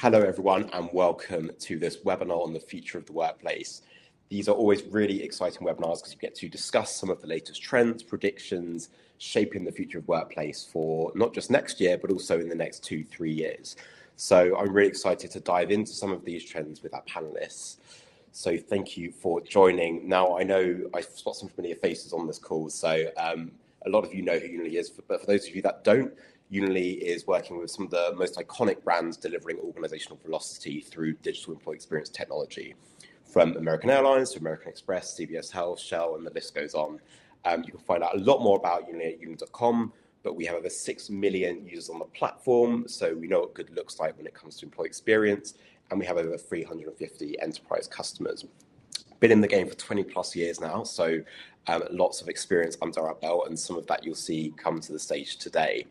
Hello, everyone, and welcome to this webinar on the future of the workplace. These are always really exciting webinars because you get to discuss some of the latest trends, predictions, shaping the future of workplace for not just next year, but also in the next 2-3 years. So I'm really excited to dive into some of these trends with our panelists. So thank you for joining. Now, I know I spot some familiar faces on this call, so a lot of you know who Unily is, but for those of you that don't, Unily is working with some of the most iconic brands delivering organizational velocity through digital employee experience technology, from American Airlines to American Express, CVS Health, Shell, and the list goes on. You can find out a lot more about Unily at unily.com, but we have over 6 million users on the platform, so we know what good looks like when it comes to employee experience, and we have over 350 enterprise customers. Been in the game for 20 plus years now, so lots of experience under our belt, and some of that you'll see come to the stage today.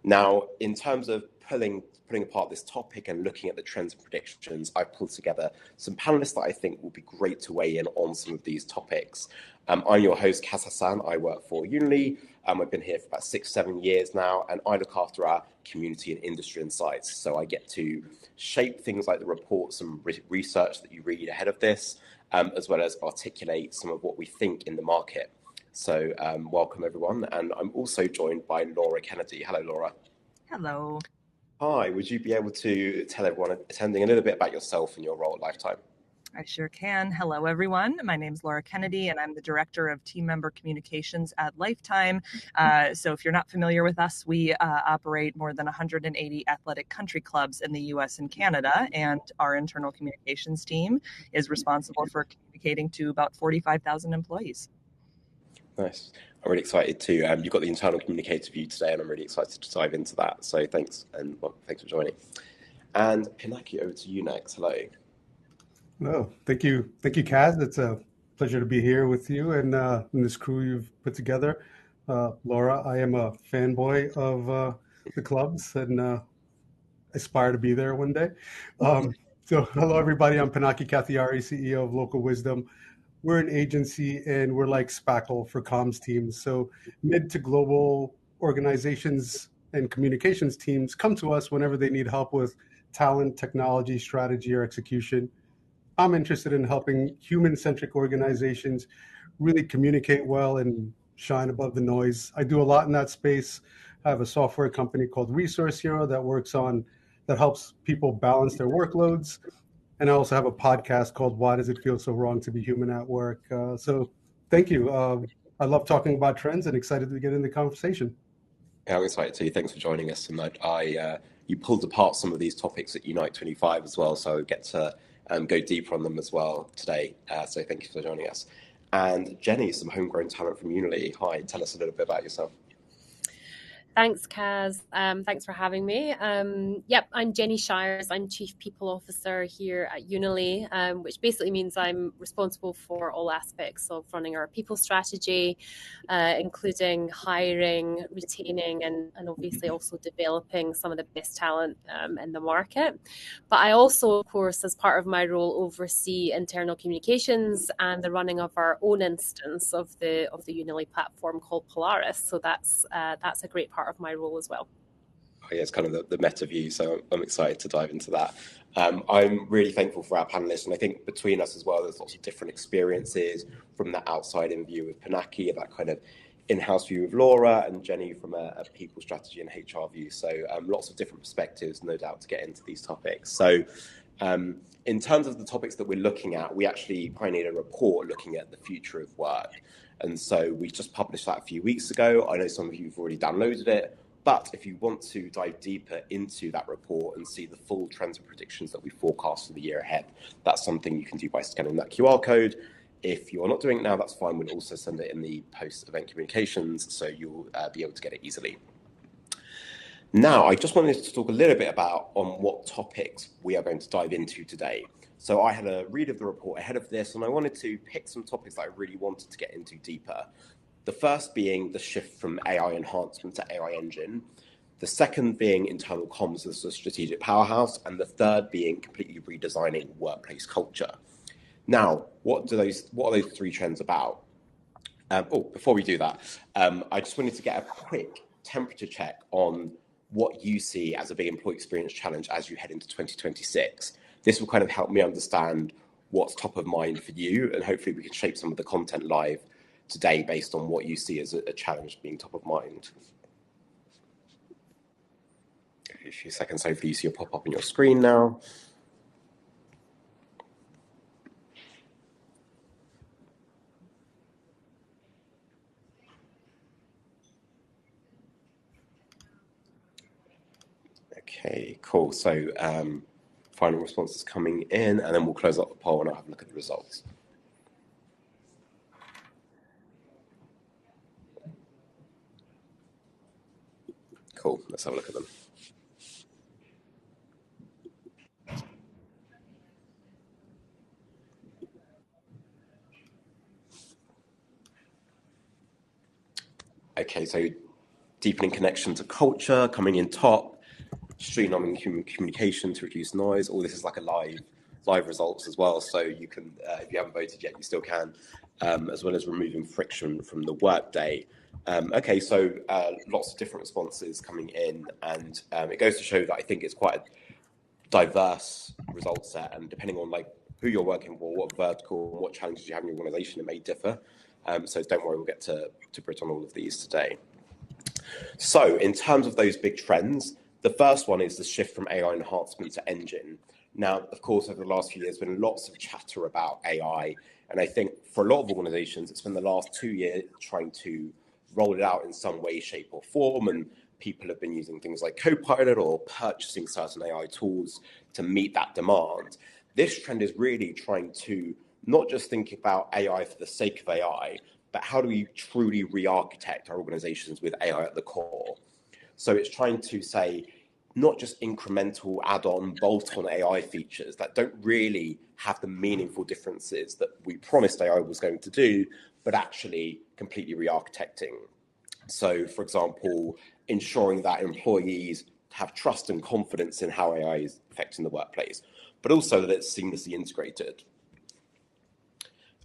Now, in terms of pulling apart this topic and looking at the trends and predictions, I've pulled together some panelists that I think will be great to weigh in on some of these topics. I'm your host, Hassan. I work for Unily. I've been here for about 6-7 years now, and I look after our community and industry insights. So I get to shape things like the reports and research that you read ahead of this, as well as articulate some of what we think in the market. So welcome, everyone. And I'm also joined by Laura Kennedy. Hello, Laura. Hello. Hi, would you be able to tell everyone attending a little bit about yourself and your role at Lifetime? I sure can. Hello, everyone. My name is Laura Kennedy, and I'm the Director of Team Member Communications at Lifetime. So if you're not familiar with us, we operate more than 180 athletic country clubs in the U.S. and Canada, and our internal communications team is responsible for communicating to about 45,000 employees. Nice. I'm really excited too. You've got the internal communicator view today, and I'm really excited to dive into that. So thanks, and thanks for joining. And Pinaki, over to you next. Hello. No, thank you, Kaz. It's a pleasure to be here with you and this crew you've put together. Laura, I am a fanboy of the clubs and aspire to be there one day. So hello, everybody. I'm Pinaki Kathiari, CEO of Local Wisdom. We're an agency, and we're like Spackle for comms teams. So mid to global organizations and communications teams come to us whenever they need help with talent, technology, strategy, or execution. I'm interested in helping human-centric organizations really communicate well and shine above the noise. I do a lot in that space. I have a software company called Resource Hero that helps people balance their workloads. And I also have a podcast called Why Does It Feel So Wrong to Be Human at Work? So thank you. I love talking about trends and excited to get in the conversation. Yeah, I'm excited too. Thanks for joining us. And you pulled apart some of these topics at Unite 25 as well, so I get to go deeper on them as well today. So thank you for joining us. And Jenny, some homegrown talent from Unily. Hi, tell us a little bit about yourself. Thanks, Kaz. Thanks for having me. Yep, I'm Jenny Shires. I'm Chief People Officer here at Unily, which basically means I'm responsible for all aspects of running our people strategy, including hiring, retaining, and obviously also developing some of the best talent in the market. But I also, of course, as part of my role, oversee internal communications and the running of our own instance of the Unily platform called Polaris. So that's a great part of my role as well. Oh, yeah, it's kind of the meta view, so I'm excited to dive into that. I'm really thankful for our panelists, and I think between us as well, there's lots of different experiences from the outside-in view with Pinaki, that kind of in-house view with Laura, and Jenny from a people strategy and HR view. So lots of different perspectives, no doubt, to get into these topics. So in terms of the topics that we're looking at, we actually pioneered a report looking at the future of work. And so we just published that a few weeks ago. I know some of you have already downloaded it, but if you want to dive deeper into that report and see the full trends and predictions that we forecast for the year ahead, that's something you can do by scanning that QR code. If you're not doing it now, that's fine. We'll also send it in the post-event communications, so you'll be able to get it easily. Now, I just wanted to talk a little bit about on what topics we are going to dive into today. So I had a read of the report ahead of this, and I wanted to pick some topics that I really wanted to get into deeper. The first being the shift from AI enhancement to AI engine. The second being internal comms as a strategic powerhouse. And the third being completely redesigning workplace culture. Now, what are those three trends about? Before we do that, I just wanted to get a quick temperature check on what you see as a big employee experience challenge as you head into 2026. This will kind of help me understand what's top of mind for you, and hopefully we can shape some of the content live today based on what you see as a challenge being top of mind. A few seconds, hopefully you see it pop up on your screen now. Okay, cool. So final responses coming in, and then we'll close up the poll and I'll have a look at the results. Cool, let's have a look at them. Okay, so deepening connection to culture, coming in top, streamlining human communication to reduce noise. All this is like a live results as well. So you can, if you haven't voted yet, you still can, as well as removing friction from the workday. Okay, so lots of different responses coming in, and it goes to show that I think it's quite a diverse result set, and depending on like who you're working for, what vertical, and what challenges you have in your organization, it may differ. So don't worry, we'll get to Brit on all of these today. So in terms of those big trends, the first one is the shift from AI enhancement to engine. Now, of course, over the last few years, there's been lots of chatter about AI. And I think for a lot of organizations, it's been the last 2 years trying to roll it out in some way, shape or form. And people have been using things like Copilot or purchasing certain AI tools to meet that demand. This trend is really trying to not just think about AI for the sake of AI, but how do we truly re-architect our organizations with AI at the core? So it's trying to say, not just incremental add-on, bolt-on AI features that don't really have the meaningful differences that we promised AI was going to do, but actually completely re-architecting. So, for example, ensuring that employees have trust and confidence in how AI is affecting the workplace, but also that it's seamlessly integrated.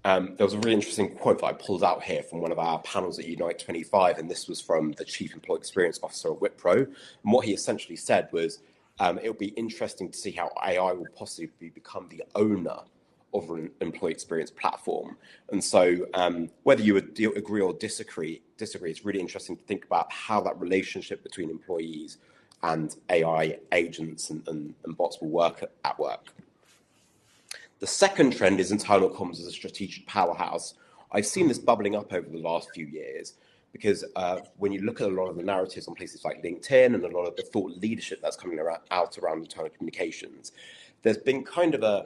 There was a really interesting quote that I pulled out here from one of our panels at Unite 25, and this was from the Chief Employee Experience Officer at Wipro. And what he essentially said was, it'll be interesting to see how AI will possibly become the owner of an employee experience platform. And so whether you would agree or disagree, it's really interesting to think about how that relationship between employees and AI agents and bots will work at work. The second trend is internal comms as a strategic powerhouse. I've seen this bubbling up over the last few years because when you look at a lot of the narratives on places like LinkedIn and a lot of the thought leadership that's coming out around internal communications, there's been kind of a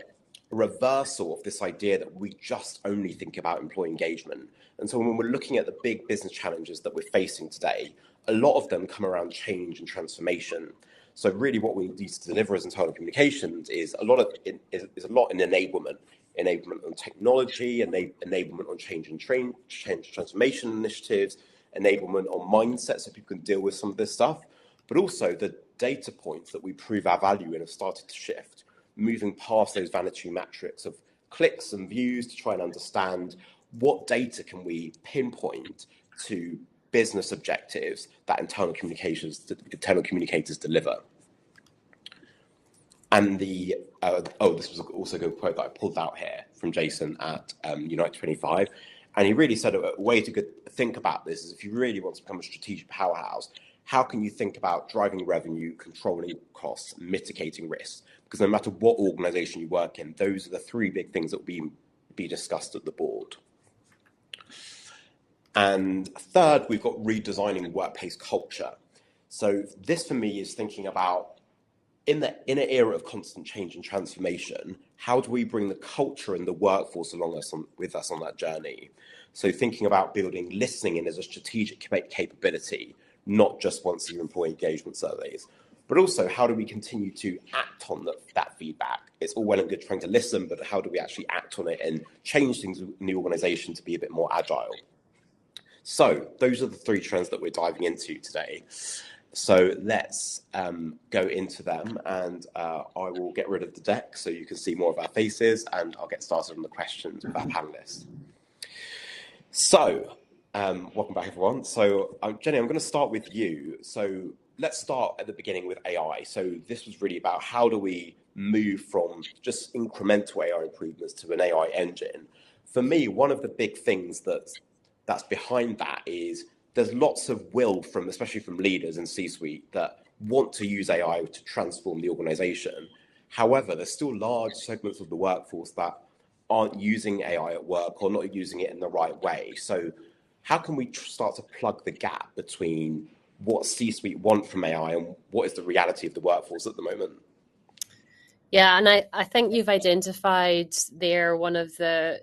reversal of this idea that we just only think about employee engagement. And so when we're looking at the big business challenges that we're facing today, a lot of them come around change and transformation. So really what we need to deliver as internal communications is a lot in enablement on technology, enablement on change and transformation initiatives, enablement on mindset so people can deal with some of this stuff, but also the data points that we prove our value in have started to shift, moving past those vanity metrics of clicks and views to try and understand what data can we pinpoint to business objectives that internal communicators deliver. And this was also a good quote that I pulled out here from Jason at Unite 25. And he really said a way to think about this is if you really want to become a strategic powerhouse, how can you think about driving revenue, controlling costs, mitigating risks? Because no matter what organization you work in, those are the three big things that will be discussed at the board. And third, we've got redesigning workplace culture. So this for me is thinking about in an era of constant change and transformation, how do we bring the culture and the workforce with us on that journey? So thinking about building listening in as a strategic capability, not just once your employee engagement surveys, but also how do we continue to act on that feedback? It's all well and good trying to listen, but how do we actually act on it and change things in the organization to be a bit more agile? So those are the three trends that we're diving into today. So let's go into them, and I will get rid of the deck so you can see more of our faces, and I'll get started on the questions with our panelists. So welcome back, everyone. So Jenny, I'm going to start with you. So let's start at the beginning with AI. So this was really about how do we move from just incremental AI improvements to an AI engine. For me, one of the big things that's behind that is there's lots of will from, especially from leaders in C-suite, that want to use AI to transform the organization. However, there's still large segments of the workforce that aren't using AI at work or not using it in the right way. So how can we start to plug the gap between what C-suite want from AI and what is the reality of the workforce at the moment? Yeah, and I think you've identified there one of the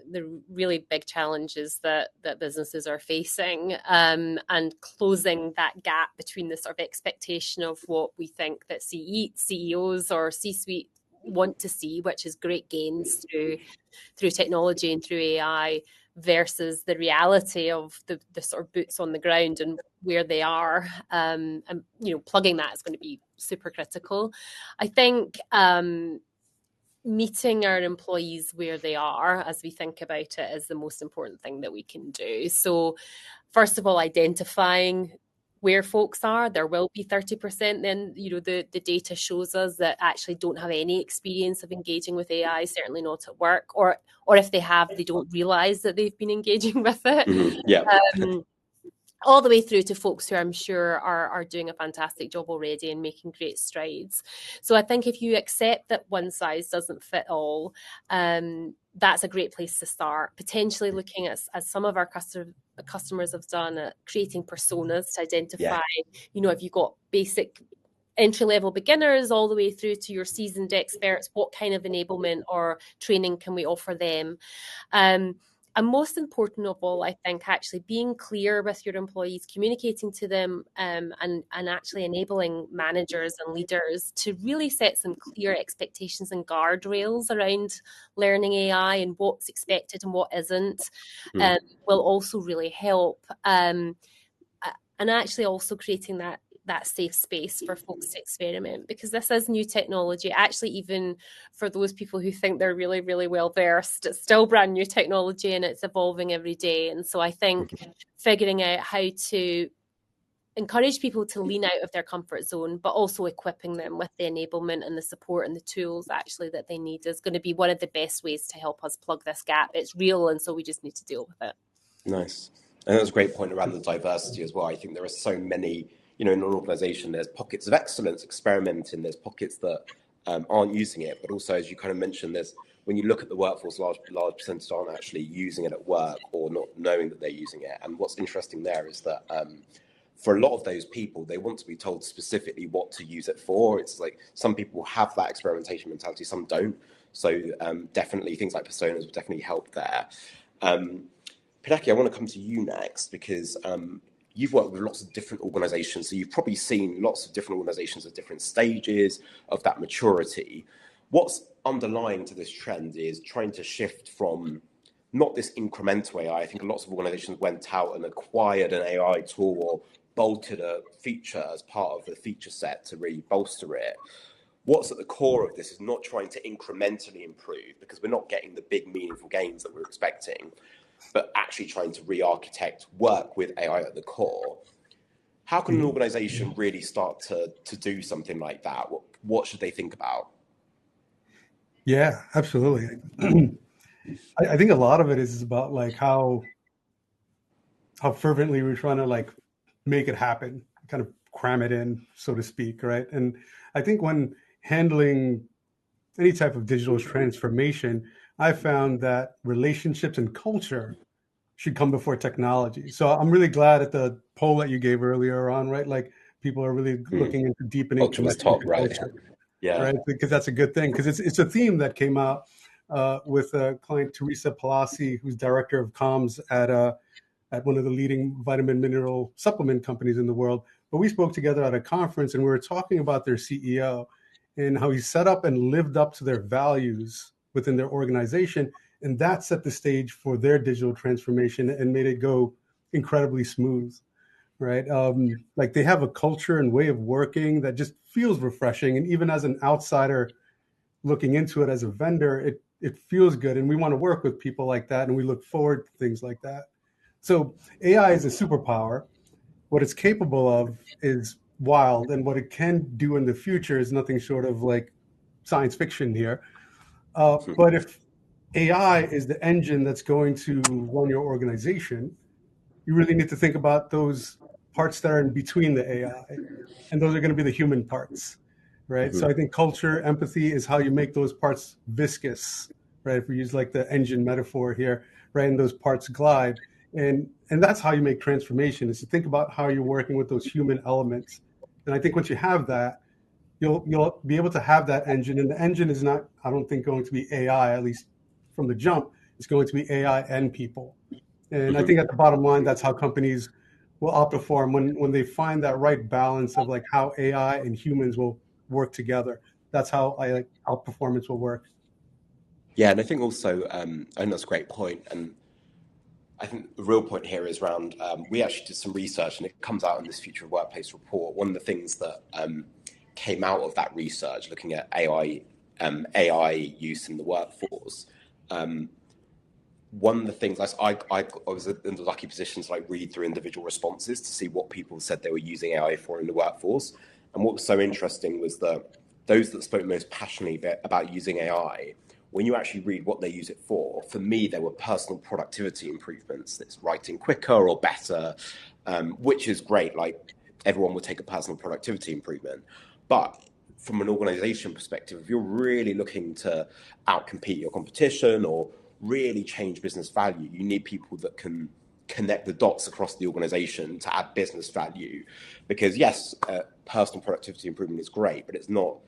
really big challenges that businesses are facing, and closing that gap between the sort of expectation of what we think that CEOs or C-suite want to see, which is great gains through technology and through AI, versus the reality of the sort of boots on the ground and where they are. And plugging that is going to be super critical. I think meeting our employees where they are as we think about it is the most important thing that we can do. So first of all, identifying where folks are. There will be 30%, then the data shows us, that actually don't have any experience of engaging with AI, certainly not at work, or if they have, they don't realize that they've been engaging with it. Mm-hmm. Yeah. All the way through to folks who I'm sure are doing a fantastic job already and making great strides. So I think if you accept that one size doesn't fit all, that's a great place to start. Potentially looking at, as some of our customers have done, at creating personas to identify, if you've got basic entry-level beginners all the way through to your seasoned experts, what kind of enablement or training can we offer them? And most important of all, I think, actually being clear with your employees, communicating to them, and actually enabling managers and leaders to really set some clear expectations and guardrails around learning AI and what's expected and what isn't, will also really help. And actually also creating that safe space for folks to experiment, because this is new technology. Actually, even for those people who think they're really, really well versed, it's still brand new technology and it's evolving every day. And so I think figuring out how to encourage people to lean out of their comfort zone, but also equipping them with the enablement and the support and the tools actually that they need is going to be one of the best ways to help us plug this gap. It's real, and so we just need to deal with it. Nice. And that was a great point around the diversity as well. I think there are so many, in an organization, there's pockets of excellence experimenting, there's pockets that aren't using it, but also, as you kind of mentioned, there's, when you look at the workforce, large percentage aren't actually using it at work or not knowing that they're using it. And what's interesting there is that for a lot of those people, they want to be told specifically what to use it for. It's like some people have that experimentation mentality, some don't. So definitely things like personas would definitely help there. Pidaki, I want to come to you next, because you've worked with lots of different organizations, so you've probably seen lots of different organizations at different stages of that maturity. What's underlying to this trend is trying to shift from not this incremental AI. I think lots of organizations went out and acquired an AI tool or bolted a feature as part of the feature set to really bolster it. What's at the core of this is not trying to incrementally improve, because we're not getting the big meaningful gains that we're expecting, but actually trying to re-architect work with AI at the core. How can an organization really start to do something like that? What should they think about? Yeah, absolutely. I think a lot of it is about like how fervently we're trying to like make it happen, kind of cram it in, so to speak, right? And I think when handling any type of digital transformation, I found that relationships and culture should come before technology. So I'm really glad at the poll that you gave earlier on, right? Like people are really looking into deepening culture was top, right? Culture, yeah, right? Because that's a good thing, because it's a theme that came out with a client, Teresa Palasi, who's director of comms at one of the leading vitamin mineral supplement companies in the world. But we spoke together at a conference and we were talking about their CEO and how he set up and lived up to their values within their organization. And that set the stage for their digital transformation and made it go incredibly smooth, right? Like they have a culture and way of working that just feels refreshing. And even as an outsider looking into it as a vendor, it feels good. And we want to work with people like that. And we look forward to things like that. So AI is a superpower. What it's capable of is wild, and what it can do in the future is nothing short of like science fiction here. But if AI is the engine that's going to run your organization, you really need to think about those parts that are in between the AI, and those are going to be the human parts, right? So I think culture, empathy is how you make those parts viscous, right? If we use like the engine metaphor here, right, and those parts glide, and that's how you make transformation, is to think about how you're working with those human elements. And I think once you have that, you'll be able to have that engine, and the engine is not, I don't think, going to be AI, at least from the jump. It's going to be AI and people. And I think at the bottom line, that's how companies will outperform when they find that right balance of like how AI and humans will work together. That's how outperformance will work. Yeah, and I think also, I think that's a great point. And I think the real point here is around, we actually did some research, and it comes out in this Future of Workplace report. One of the things that came out of that research, looking at AI use in the workforce, one of the things I was in the lucky position to like read through individual responses to see what people said they were using AI for in the workforce. And what was so interesting was that those that spoke most passionately about using AI, when you actually read what they use it for me, there were personal productivity improvements. That's writing quicker or better, which is great. Like everyone would take a personal productivity improvement. But from an organization perspective, if you're really looking to outcompete your competition or really change business value, you need people that can connect the dots across the organization to add business value. Because yes, personal productivity improvement is great, but it's not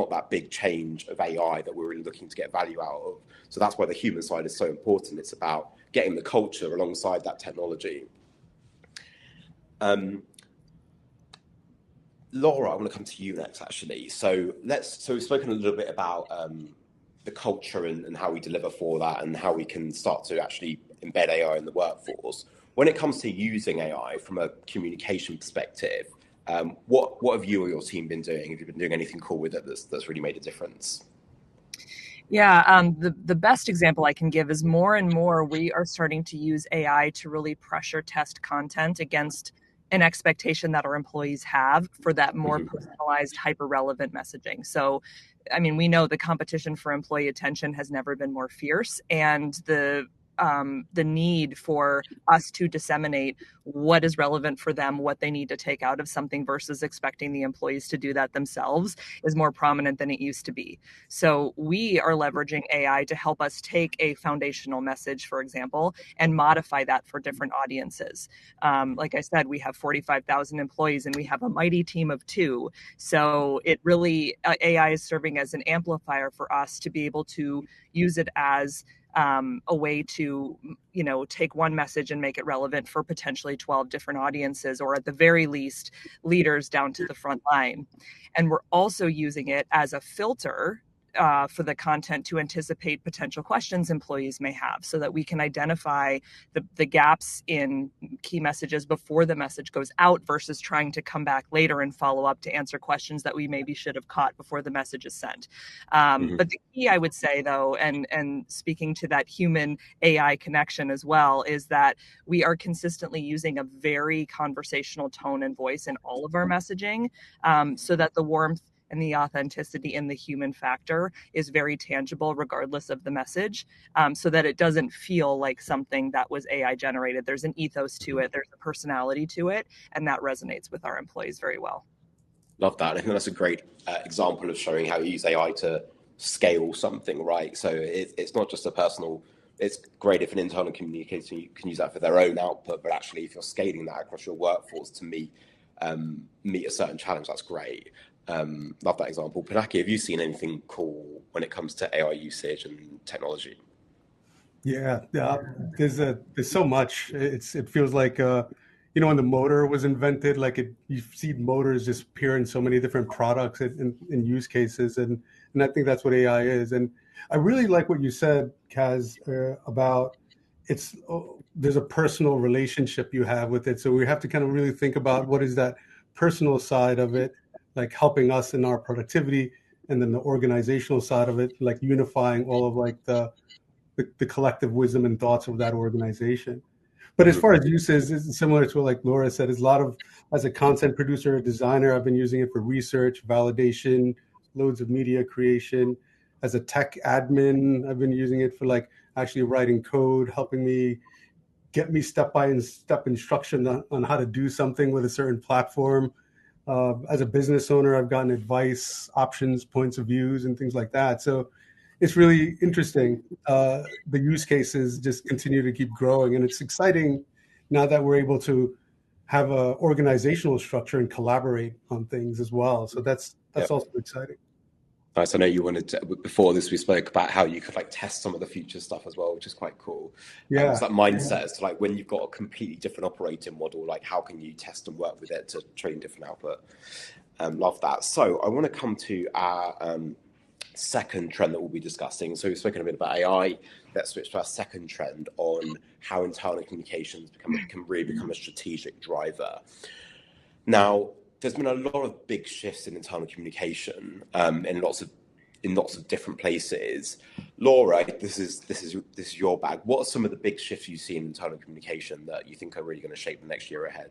that big change of AI that we're really looking to get value out of. So that's why the human side is so important. It's about getting the culture alongside that technology. Laura, I want to come to you next, actually. So we've spoken a little bit about the culture and how we deliver for that and how we can start to actually embed AI in the workforce. When it comes to using AI from a communication perspective, what have you or your team been doing? Have you been doing anything cool with it that's really made a difference? Yeah, the best example I can give is more and more we are starting to use AI to really pressure test content against an expectation that our employees have for that more personalized, hyper-relevant messaging. So, I mean, we know the competition for employee attention has never been more fierce, and the need for us to disseminate what is relevant for them, what they need to take out of something versus expecting the employees to do that themselves is more prominent than it used to be. So we are leveraging AI to help us take a foundational message, for example, and modify that for different audiences. Like I said, we have 45,000 employees and we have a mighty team of 2. So it really, AI is serving as an amplifier for us to be able to use it as a way to, take one message and make it relevant for potentially 12 different audiences, or at the very least, leaders down to the front line. And we're also using it as a filter for the content to anticipate potential questions employees may have, so that we can identify the gaps in key messages before the message goes out versus trying to come back later and follow up to answer questions that we maybe should have caught before the message is sent. But the key, I would say, though, and speaking to that human AI connection as well, is that we are consistently using a very conversational tone and voice in all of our messaging, so that the warmth and the authenticity and the human factor is very tangible regardless of the message, so that it doesn't feel like something that was AI generated. There's an ethos to it, there's a personality to it, and that resonates with our employees very well. Love that. I think that's a great example of showing how you use AI to scale something, right? So it's not just a personal, it's great if an internal communicator can use that for their own output, but actually if you're scaling that across your workforce to meet a certain challenge, that's great. Love that example. Pinaki, have you seen anything cool when it comes to AI usage and technology? Yeah, there's so much. It feels like when the motor was invented, you see motors just appear in so many different products and use cases, and I think that's what AI is. And I really like what you said, Kaz, about there's a personal relationship you have with it. So we have to kind of really think about what is that personal side of it, like helping us in our productivity, and then the organizational side of it, like unifying all of the collective wisdom and thoughts of that organization. But as far as uses, it's similar to what like Laura said. Is a lot of as a content producer, or designer, I've been using it for research, validation, loads of media creation. As a tech admin, I've been using it for like actually writing code, helping me get me step instruction on how to do something with a certain platform. As a business owner, I've gotten advice, options, points of views, and things like that. So it's really interesting. The use cases just continue to keep growing, and it's exciting now that we're able to have a organizational structure and collaborate on things as well. So that's also exciting. Nice. I know you wanted to, before this, we spoke about how you could like test some of the future stuff as well, which is quite cool. Yeah. So that mindset as to like when you've got a completely different operating model, like how can you test and work with it to train different output? Love that. So I want to come to our second trend that we'll be discussing. So we've spoken a bit about AI. Let's switch to our second trend on how internal communications can really become a strategic driver. Now, there's been a lot of big shifts in internal communication in lots of different places. Laura, this is your bag. What are some of the big shifts you see in internal communication that you think are really going to shape the next year ahead?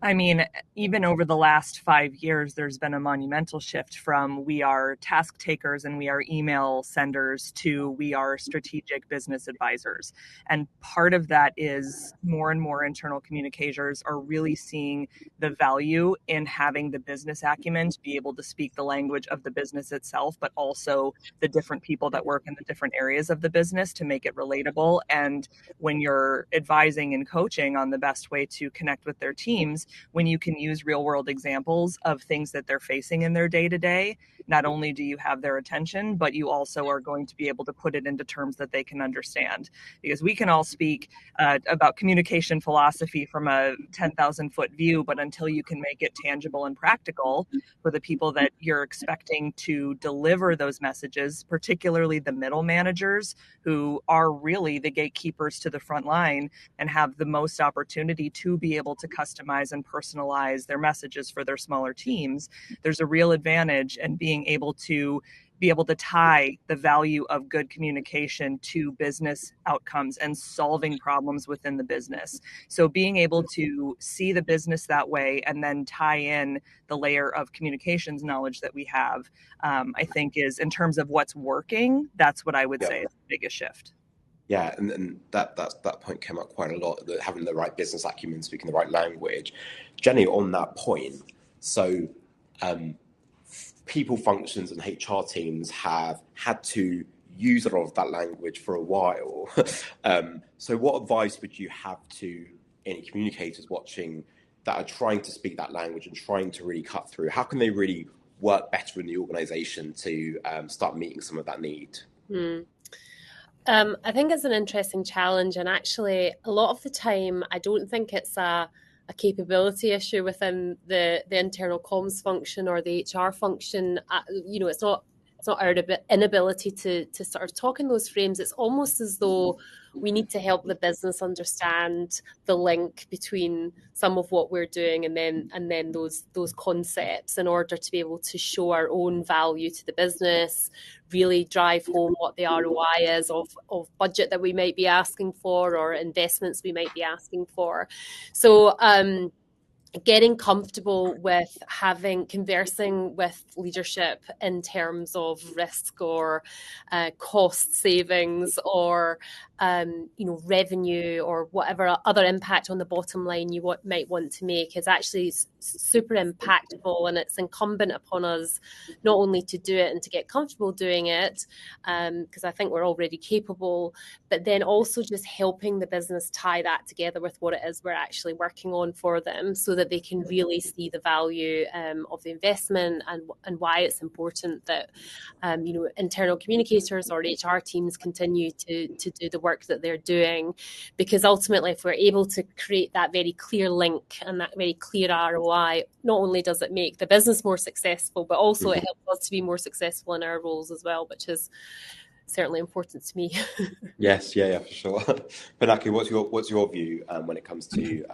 I mean, even over the last 5 years, there's been a monumental shift from we are task takers and we are email senders to we are strategic business advisors. And part of that is more and more internal communicators are really seeing the value in having the business acumen to be able to speak the language of the business itself, but also the different people that work in the different areas of the business to make it relatable. And when you're advising and coaching on the best way to connect with their teams, when you can use real world examples of things that they're facing in their day to day, not only do you have their attention, but you also are going to be able to put it into terms that they can understand. Because we can all speak about communication philosophy from a 10,000 foot view, but until you can make it tangible and practical for the people that you're expecting to deliver those messages, particularly the middle managers who are really the gatekeepers to the front line and have the most opportunity to be able to customize and personalize their messages for their smaller teams, there's a real advantage in being able to tie the value of good communication to business outcomes and solving problems within the business. So being able to see the business that way and then tie in the layer of communications knowledge that we have, I think is, in terms of what's working, that's what I would say is the biggest shift. Yeah, and that point came up quite a lot, that having the right business acumen, speaking the right language. Jenny, on that point, so people functions and HR teams have had to use a lot of that language for a while. So what advice would you have to any communicators watching that are trying to speak that language and trying to really cut through? How can they really work better in the organization to start meeting some of that need? I think it's an interesting challenge, and actually a lot of the time I don't think it's a capability issue within the internal comms function or the HR function. It's not our inability to sort of talk in those frames. It's almost as though we need to help the business understand the link between some of what we're doing and then those concepts in order to be able to show our own value to the business, really drive home what the ROI is of budget that we might be asking for or investments we might be asking for. So getting comfortable with conversing with leadership in terms of risk or cost savings or revenue or whatever other impact on the bottom line you might want to make is actually super impactful, and it's incumbent upon us not only to do it and to get comfortable doing it, because I think we're already capable, but then also just helping the business tie that together with what it is we're actually working on for them, so that they can really see the value of the investment and why it's important that internal communicators or HR teams continue to do the work that they're doing. Because ultimately, if we're able to create that very clear link and that very clear ROI, not only does it make the business more successful, but also it helps us to be more successful in our roles as well, which is certainly important to me. Yes, yeah, for sure. Pinaki, what's your view when it comes to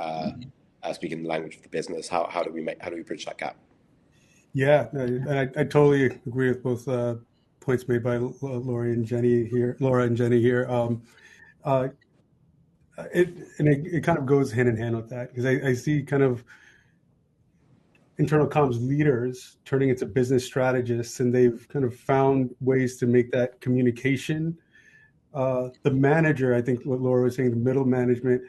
speaking the language of the business? How do we bridge that gap? Yeah, I totally agree with both points made by Laura and Jenny here. it kind of goes hand in hand with that, because I see kind of internal comms leaders turning into business strategists, and they've kind of found ways to make that communication. The manager, I think what Laura was saying, the middle management,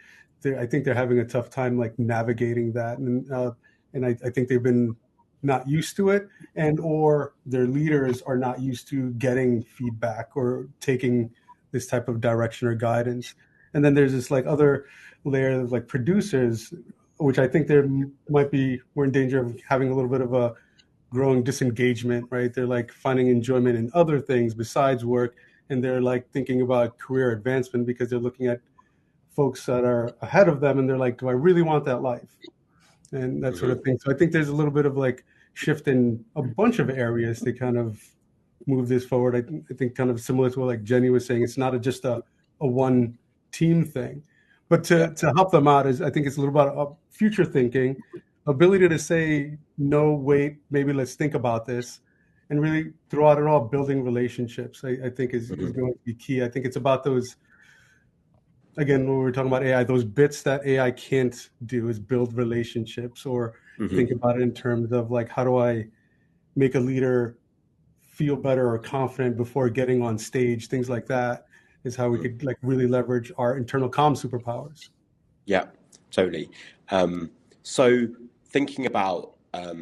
I think they're having a tough time like navigating that, and I think they've been not used to it, and or their leaders are not used to getting feedback or taking this type of direction or guidance. And then there's this like other layer of like producers, which I think we're in danger of having a little bit of a growing disengagement, right? They're like finding enjoyment in other things besides work, and they're like thinking about career advancement because they're looking at folks that are ahead of them, and they're like, do I really want that life? And that sort of thing. So I think there's a little bit of like shift in a bunch of areas to kind of move this forward. I think kind of similar to what like Jenny was saying, it's not just a one team thing, but to help them out is, I think it's a little about future thinking, ability to say, no, wait, maybe let's think about this, and really throughout it all, building relationships, I think is going to be key. I think it's about those, again, when we were talking about AI, those bits that AI can't do is build relationships, or think about it in terms of like, how do I make a leader feel better or confident before getting on stage? Things like that is how we could like really leverage our internal comm superpowers. Yeah, totally. So thinking about,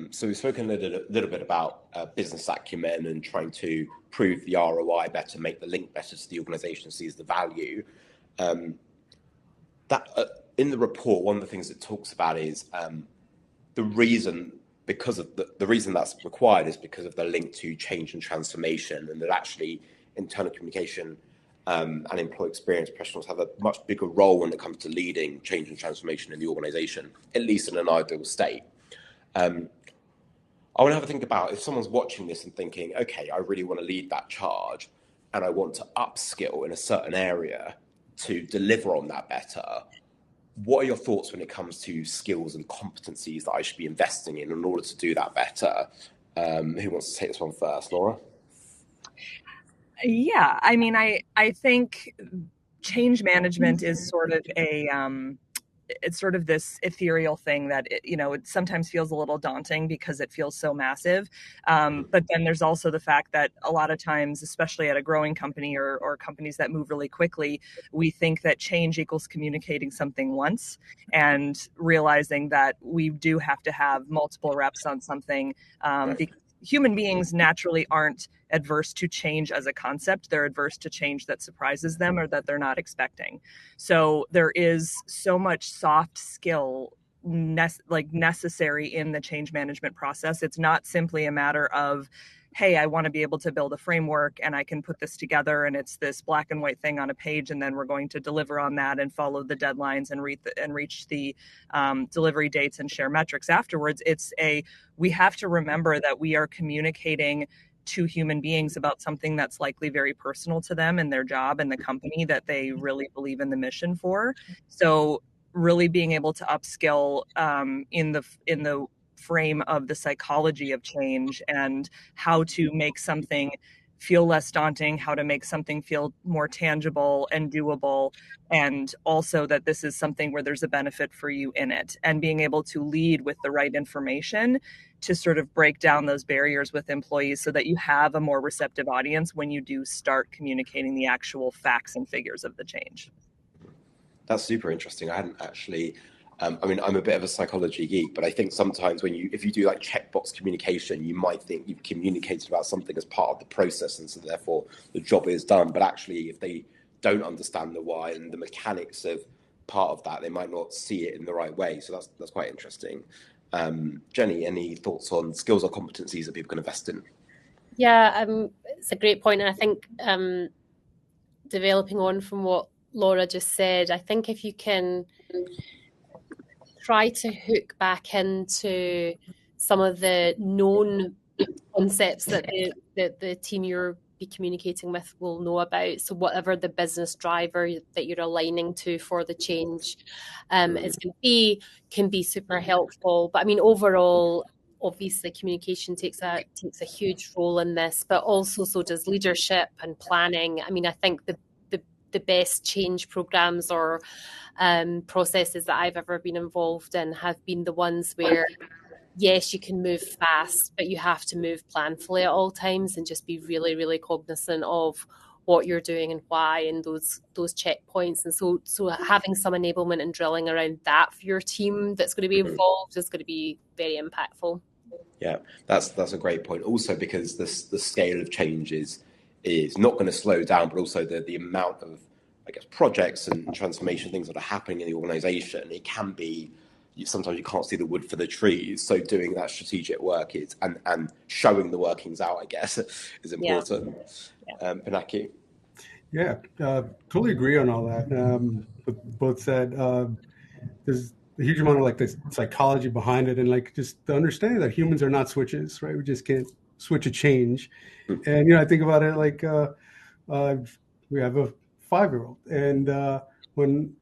so we've spoken a little bit about business acumen and trying to prove the ROI better, make the link better to the organization sees the value. That in the report, one of the things it talks about is the reason, because of the reason that's required is because of the link to change and transformation, and that actually internal communication and employee experience professionals have a much bigger role when it comes to leading change and transformation in the organization, at least in an ideal state. I want to have a think about if someone's watching this and thinking, okay, I really want to lead that charge and I want to upskill in a certain area to deliver on that better. What are your thoughts when it comes to skills and competencies that I should be investing in order to do that better? Who wants to take this one first, Laura? Yeah, I mean, I think change management is sort of it's sort of this ethereal thing that it sometimes feels a little daunting because it feels so massive. But then there's also the fact that a lot of times, especially at a growing company or companies that move really quickly, we think that change equals communicating something once, and realizing that we do have to have multiple reps on something, because human beings naturally aren't adverse to change as a concept. They're adverse to change that surprises them or that they're not expecting. So there is so much soft skill necessary in the change management process. It's not simply a matter of, hey, I want to be able to build a framework and I can put this together and it's this black and white thing on a page, and then we're going to deliver on that and follow the deadlines and reach the delivery dates and share metrics afterwards. We have to remember that we are communicating to human beings about something that's likely very personal to them and their job and the company that they really believe in the mission for. So really being able to upskill in the frame of the psychology of change and how to make something feel less daunting, how to make something feel more tangible and doable, and also that this is something where there's a benefit for you in it, and being able to lead with the right information to sort of break down those barriers with employees so that you have a more receptive audience when you do start communicating the actual facts and figures of the change. That's super interesting. I hadn't actually, I mean, I'm a bit of a psychology geek, but I think sometimes if you do like checkbox communication, you might think you've communicated about something as part of the process, and so therefore the job is done. But actually, if they don't understand the why and the mechanics of part of that, they might not see it in the right way. So that's quite interesting. Jenny, any thoughts on skills or competencies that people can invest in? Yeah, it's a great point. And I think developing on from what Laura just said, I think if you can try to hook back into some of the known concepts that the team you're be communicating with will know about. So whatever the business driver that you're aligning to for the change is going to be, can be super helpful. But I mean, overall, obviously communication takes a huge role in this, but also so does leadership and planning. I mean, I think the the best change programs or processes that I've ever been involved in have been the ones where, yes, you can move fast, but you have to move planfully at all times and just be really, really cognizant of what you're doing and why, and those checkpoints. And so having some enablement and drilling around that for your team that's going to be involved is going to be very impactful. Yeah, that's a great point. Also, because the scale of change is not going to slow down, but also the amount of, I guess, projects and transformation things that are happening in the organization, it can be, sometimes you can't see the wood for the trees. So doing that strategic work is, and showing the workings out, I guess, is important. Yeah. Pinaki? Yeah, totally agree on all that. What both said, there's a huge amount of like the psychology behind it, and like just the understanding that humans are not switches, right? We just can't switch a change. And, I think about it like we have a 5-year-old, and when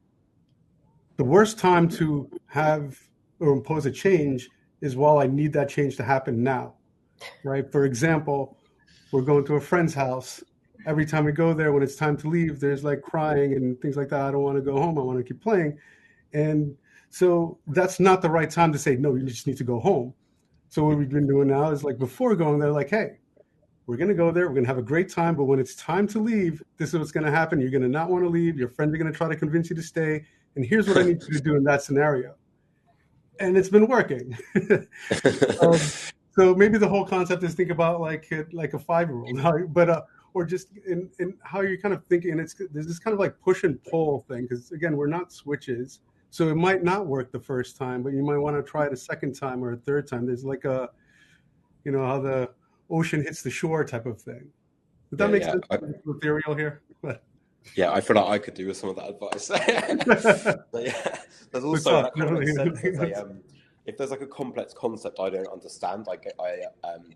the worst time to have or impose a change is while I need that change to happen now, right? For example, we're going to a friend's house. Every time we go there, when it's time to leave, there's like crying and things like that. I don't want to go home. I want to keep playing. And so that's not the right time to say, no, you just need to go home. So what we've been doing now is like before going there, like, hey, we're going to go there. We're going to have a great time. But when it's time to leave, this is what's going to happen. You're going to not want to leave. Your friends are going to try to convince you to stay. And here's what I need you to do in that scenario. And it's been working. So maybe the whole concept is think about like a 5-year-old, but or just in how you're kind of thinking. And there's this kind of like push and pull thing, because again, we're not switches. So it might not work the first time, but you might want to try it a second time or a third time. There's like how the ocean hits the shore type of thing. Does that make sense? Ethereal here, but. Yeah, I feel like I could do with some of that advice. But yeah, there's also that kind of sense. If there's like a complex concept I don't understand,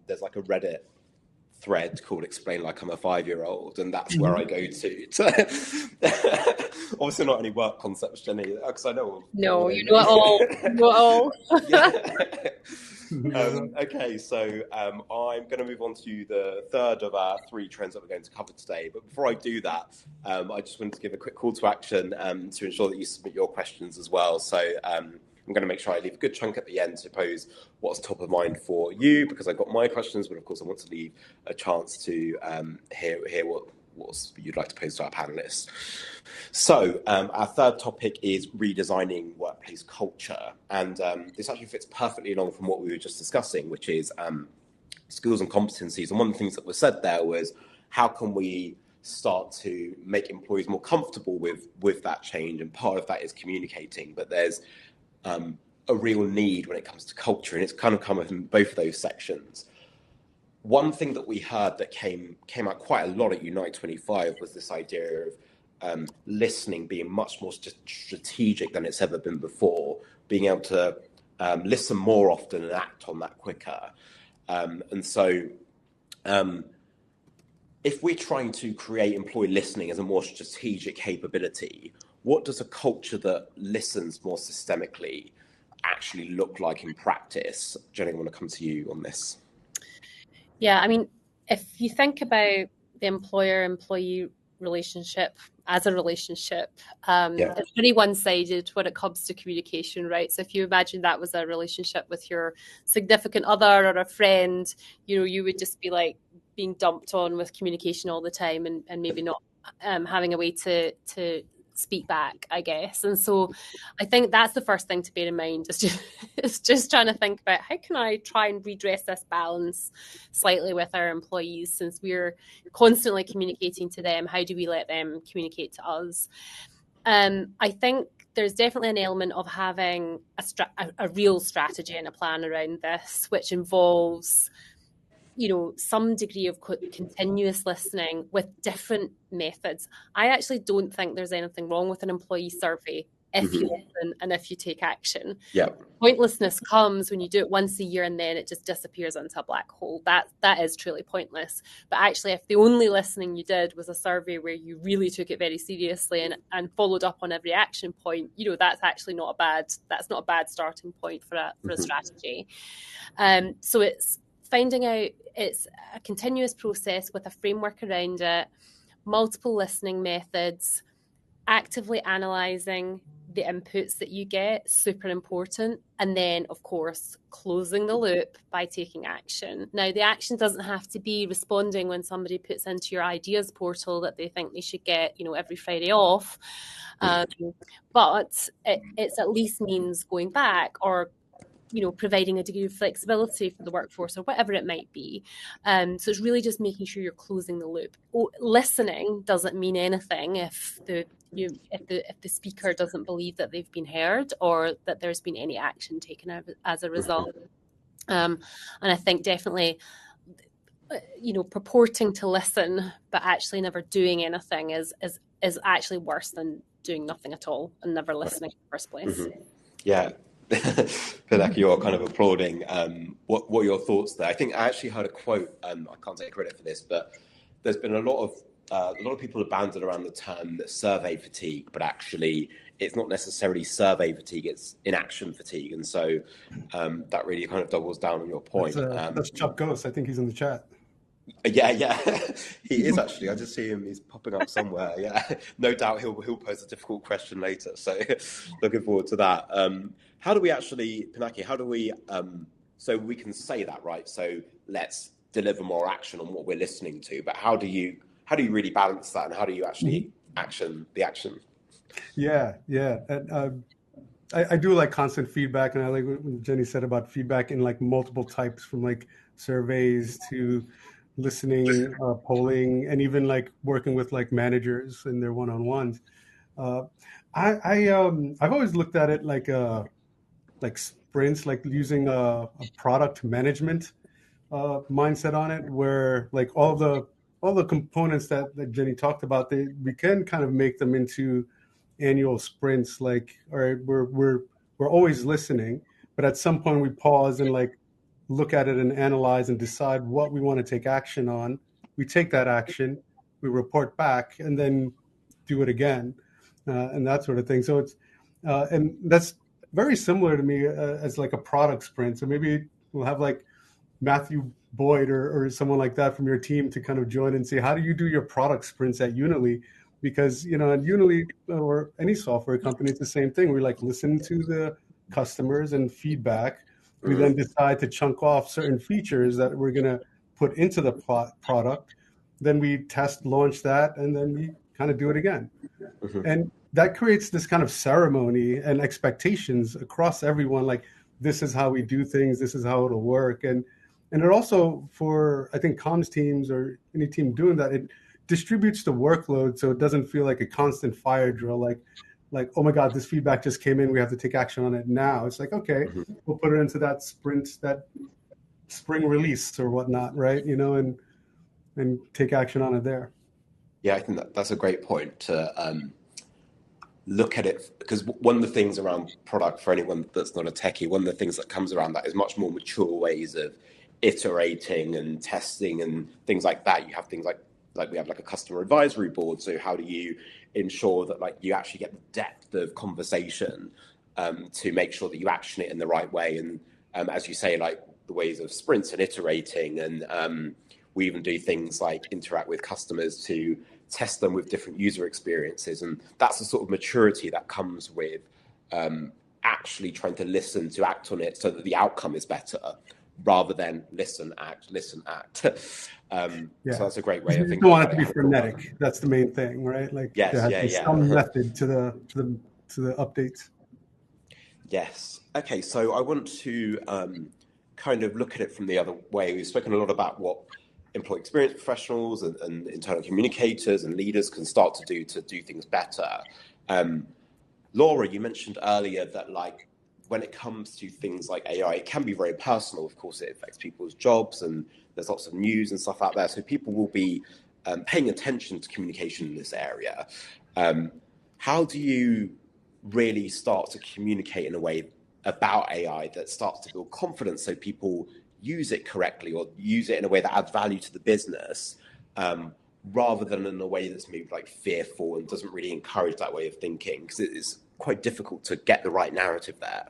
there's like a Reddit thread called "Explain Like I'm a 5-Year-Old," and that's where I go to. Obviously, not any work concepts, Jenny, because I know. No, you know it all. You know it all. Okay, so I'm going to move on to the third of our 3 trends that we're going to cover today. But before I do that, I just wanted to give a quick call to action to ensure that you submit your questions as well. So I'm going to make sure I leave a good chunk at the end to pose what's top of mind for you, because I've got my questions, but of course I want to leave a chance to hear what you'd like to pose to our panelists. So our third topic is redesigning workplace culture. And this actually fits perfectly along from what we were just discussing, which is skills and competencies. And one of the things that was said there was, how can we start to make employees more comfortable with that change? And part of that is communicating, but there's a real need when it comes to culture, and it's kind of come in both of those sections. One thing that we heard that came out quite a lot at Unite 25 was this idea of listening being much more strategic than it's ever been before, being able to listen more often and act on that quicker. And so if we're trying to create employee listening as a more strategic capability, what does a culture that listens more systemically actually look like in practice? Jenny, I want to come to you on this. Yeah, I mean, if you think about the employer-employee relationship as a relationship, it's pretty one-sided when it comes to communication, right? So if you imagine that was a relationship with your significant other or a friend, you would just be like being dumped on with communication all the time and maybe not having a way to speak back, I guess. And so I think that's the first thing to bear in mind, is just trying to think about, how can I try and redress this balance slightly with our employees, since we're constantly communicating to them? How do we let them communicate to us? I think there's definitely an element of having a real strategy and a plan around this, which involves some degree of continuous listening with different methods. I actually don't think there's anything wrong with an employee survey if you listen and if you take action. Yeah. Pointlessness comes when you do it once a year and then it just disappears into a black hole. That is truly pointless. But actually, if the only listening you did was a survey where you really took it very seriously and followed up on every action point, that's actually not a bad starting point for a strategy. So it's finding out, it's a continuous process with a framework around it, multiple listening methods, actively analyzing the inputs that you get, super important. And then, of course, closing the loop by taking action. Now, the action doesn't have to be responding when somebody puts into your ideas portal that they think they should get, every Friday off. But it's at least means going back or providing a degree of flexibility for the workforce or whatever it might be. So it's really just making sure you're closing the loop. Listening doesn't mean anything if the speaker doesn't believe that they've been heard or that there's been any action taken as a result. And I think definitely, purporting to listen but actually never doing anything is actually worse than doing nothing at all and never listening in the first place. Mm-hmm. Yeah. Pinaki, you're kind of applauding. What are your thoughts there? I think I actually heard a quote. I can't take credit for this, but there's been a lot of people have banded around the term survey fatigue, but actually it's not necessarily survey fatigue; it's inaction fatigue, and so that really kind of doubles down on your point. That's Chuck Ghost. I think he's in the chat. Yeah, he is actually. I just see him; he's popping up somewhere. Yeah, no doubt he'll pose a difficult question later. So, looking forward to that. How do we actually, Pinaki? How do we? So we can say that, right? So let's deliver more action on what we're listening to. But how do you really balance that, and how do you actually action the action? Yeah. And, I do like constant feedback, and I like what Jenny said about feedback in like multiple types, from like surveys to listening, polling, and even like working with like managers in their one-on-ones. I've always looked at it like sprints, like using a product management mindset on it, where like all the components that Jenny talked about, we can kind of make them into annual sprints. Like, all right, we're always listening, but at some point we pause and like look at it and analyze and decide what we want to take action on. We take that action, we report back, and then do it again, and that sort of thing. So it's and that's very similar to me as like a product sprint. So maybe we'll have like Matthew Boyd or someone like that from your team to kind of join and say, how do you do your product sprints at Unily? Because at Unily or any software company, it's the same thing. We like listen to the customers and feedback. We then decide to chunk off certain features that we're going to put into the product. Then we test, launch that, and then we kind of do it again. And that creates this kind of ceremony and expectations across everyone. Like, this is how we do things. This is how it'll work. And it also, for, I think, comms teams or any team doing that, it distributes the workload so it doesn't feel like a constant fire drill. Like, oh my God, this feedback just came in. We have to take action on it now. It's like, okay, we'll put it into that sprint, that spring release or whatnot, right? And take action on it there. Yeah, I think that's a great point to look at it, because one of the things around product, for anyone that's not a techie, one of the things that comes around that is much more mature ways of iterating and testing and things like that. You have things like we have like a customer advisory board. So how do you ensure that like you actually get the depth of conversation to make sure that you action it in the right way? And as you say, like the ways of sprints and iterating, and we even do things like interact with customers to test them with different user experiences. And that's the sort of maturity that comes with actually trying to listen, to act on it so that the outcome is better, rather than listen, act. So that's a great way of thinking. You don't want it to be frenetic. That's the main thing, right? Like, yes, there has to be some method to the updates. Yes. Okay. So I want to kind of look at it from the other way. We've spoken a lot about what employee experience professionals and internal communicators and leaders can start to do things better. Laura, you mentioned earlier that like, when it comes to things like AI, it can be very personal. Of course, it affects people's jobs, and there's lots of news and stuff out there. So people will be paying attention to communication in this area. How do you really start to communicate in a way about AI that starts to build confidence so people use it correctly or use it in a way that adds value to the business, rather than in a way that's maybe like fearful and doesn't really encourage that way of thinking? Because it's quite difficult to get the right narrative there.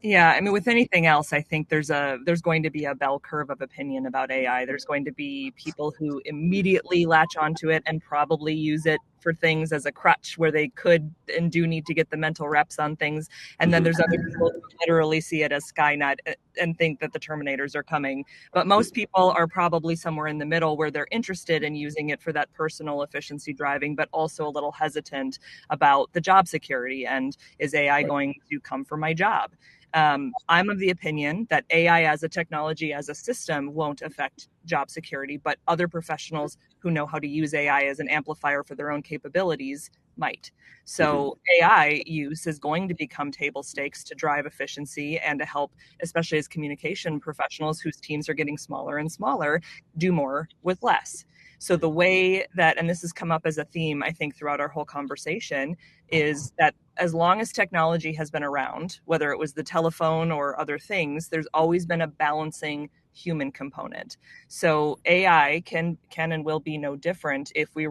Yeah, I mean, with anything else, I think there's going to be a bell curve of opinion about AI. There's going to be people who immediately latch onto it and probably use it for things as a crutch where they could and do need to get the mental reps on things. And then there's other people who literally see it as Skynet and think that the Terminators are coming. But most people are probably somewhere in the middle where they're interested in using it for that personal efficiency driving, but also a little hesitant about the job security and is AI going to come for my job? I'm of the opinion that AI as a technology, as a system, won't affect job security, but other professionals who know how to use AI as an amplifier for their own capabilities might. So AI use is going to become table stakes to drive efficiency and to help, especially as communication professionals whose teams are getting smaller and smaller, do more with less. So the way that, and this has come up as a theme, I think, throughout our whole conversation, is that as long as technology has been around, whether it was the telephone or other things, there's always been a balancing human component. So AI can and will be no different if we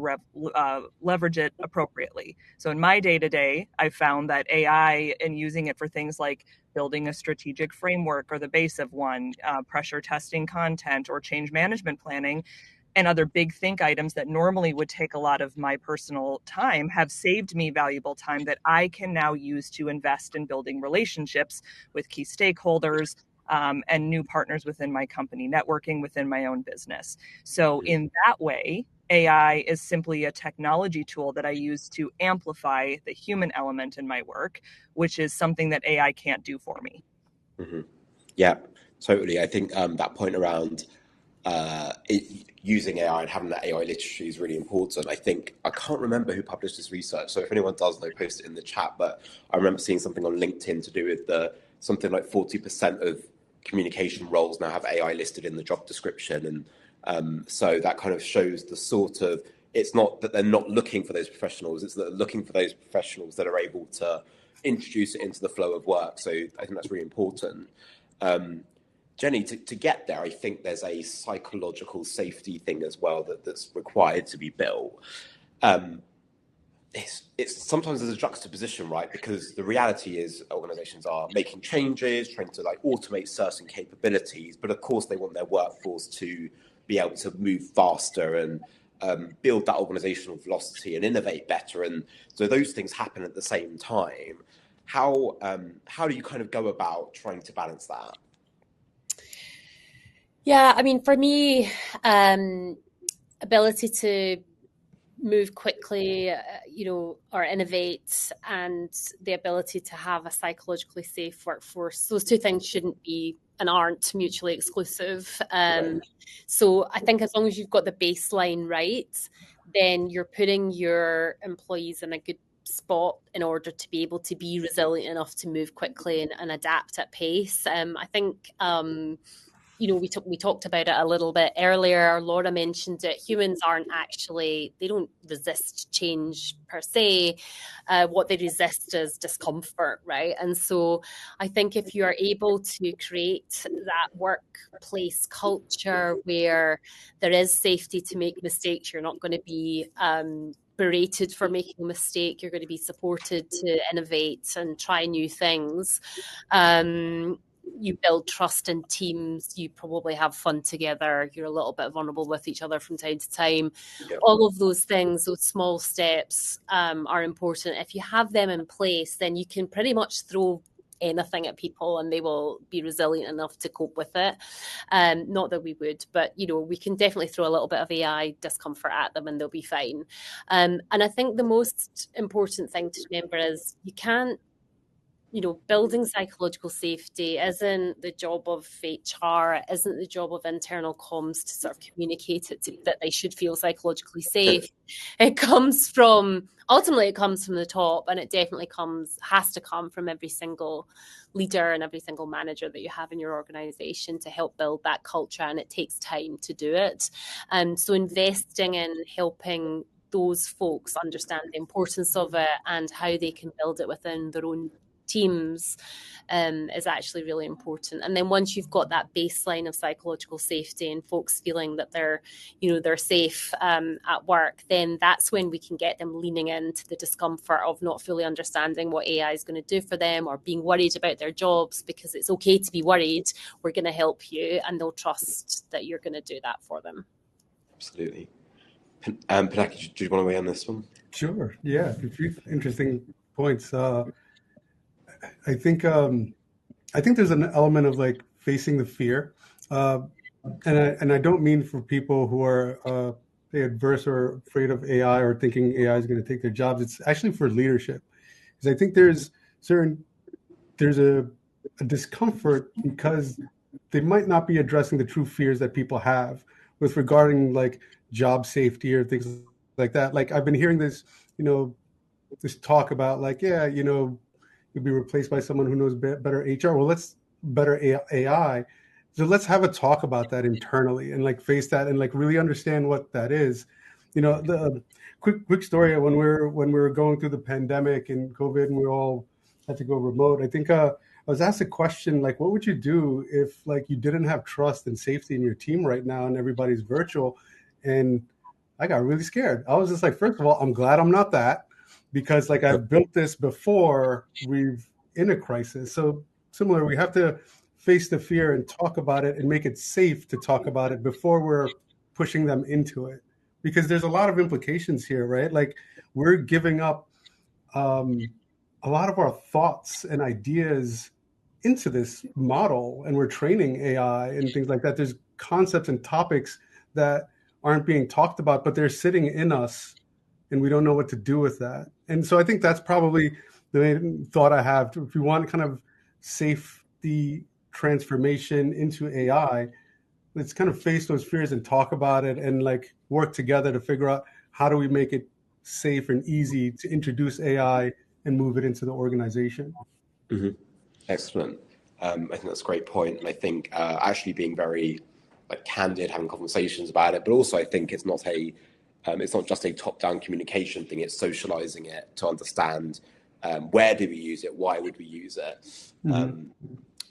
leverage it appropriately. So in my day-to-day, I found that AI and using it for things like building a strategic framework or the base of one, pressure testing content or change management planning, and other big think items that normally would take a lot of my personal time have saved me valuable time that I can now use to invest in building relationships with key stakeholders and new partners within my company, networking within my own business. So in that way, AI is simply a technology tool that I use to amplify the human element in my work, which is something that AI can't do for me. Yeah, totally. I think that point around using AI and having that AI literacy is really important. I think, I can't remember who published this research, so if anyone does know, post it in the chat, but I remember seeing something on LinkedIn to do with something like 40% of communication roles now have AI listed in the job description. And so that kind of shows the sort of, it's not that they're not looking for those professionals, it's that they're looking for those professionals that are able to introduce it into the flow of work. So I think that's really important. Jenny, to get there, I think there's a psychological safety thing as well that's required to be built. It's sometimes there's a juxtaposition, right? Because the reality is organizations are making changes, trying to like automate certain capabilities, but of course they want their workforce to be able to move faster and build that organizational velocity and innovate better. And so those things happen at the same time. How do you kind of go about trying to balance that? Yeah, I mean, for me, ability to move quickly, or innovate, and the ability to have a psychologically safe workforce, those two things shouldn't be and aren't mutually exclusive. So I think as long as you've got the baseline right, then you're putting your employees in a good spot in order to be able to be resilient enough to move quickly and adapt at pace. I think we talked about it a little bit earlier. Laura mentioned it. Humans they don't resist change per se. What they resist is discomfort, right? And so I think if you are able to create that workplace culture where there is safety to make mistakes, you're not going to be berated for making a mistake, you're going to be supported to innovate and try new things. You build trust in teams, you probably have fun together, you're a little bit vulnerable with each other from time to time. Yep. All of those things, those small steps are important. If you have them in place, then you can pretty much throw anything at people and they will be resilient enough to cope with it. Not that we would, but we can definitely throw a little bit of AI discomfort at them and they'll be fine. And I think the most important thing to remember is you can't, building psychological safety isn't the job of HR, it isn't the job of internal comms to sort of communicate it that they should feel psychologically safe. Ultimately it comes from the top, and it definitely has to come from every single leader and every single manager that you have in your organization to help build that culture, and it takes time to do it. So investing in helping those folks understand the importance of it and how they can build it within their own teams is actually really important. And then once you've got that baseline of psychological safety and folks feeling that they're safe at work, then that's when we can get them leaning into the discomfort of not fully understanding what AI is going to do for them, or being worried about their jobs, because it's okay to be worried. We're going to help you, and they'll trust that you're going to do that for them. Absolutely. Pinaki, do you want to weigh on this one? Sure. Yeah, a few interesting points. I think there's an element of like facing the fear, and I don't mean for people who are adverse or afraid of AI or thinking AI is going to take their jobs. It's actually for leadership, because I think there's a discomfort because they might not be addressing the true fears that people have with regarding like job safety or things like that. Like I've been hearing this, this talk about like, yeah, you'll be replaced by someone who knows better HR. Well, let's better AI. So let's have a talk about that internally and like face that and like really understand what that is. The quick story, when we were going through the pandemic and COVID and we all had to go remote, I think I was asked a question like, what would you do if like you didn't have trust and safety in your team right now and everybody's virtual? And I got really scared. I was just like, first of all, I'm glad I'm not that, because like I've built this before we've in a crisis. So similar, we have to face the fear and talk about it and make it safe to talk about it before we're pushing them into it, because there's a lot of implications here, right? Like we're giving up a lot of our thoughts and ideas into this model, and we're training AI and things like that. There's concepts and topics that aren't being talked about, but they're sitting in us and we don't know what to do with that. And so I think that's probably the main thought I have. If you want kind of safety transformation into AI, let's kind of face those fears and talk about it and like work together to figure out how do we make it safe and easy to introduce AI and move it into the organization. Mm-hmm. Excellent. I think that's a great point. And I think actually being very candid, having conversations about it, but also I think it's not just a top-down communication thing. It's socializing it to understand where do we use it, why would we use it. Mm-hmm.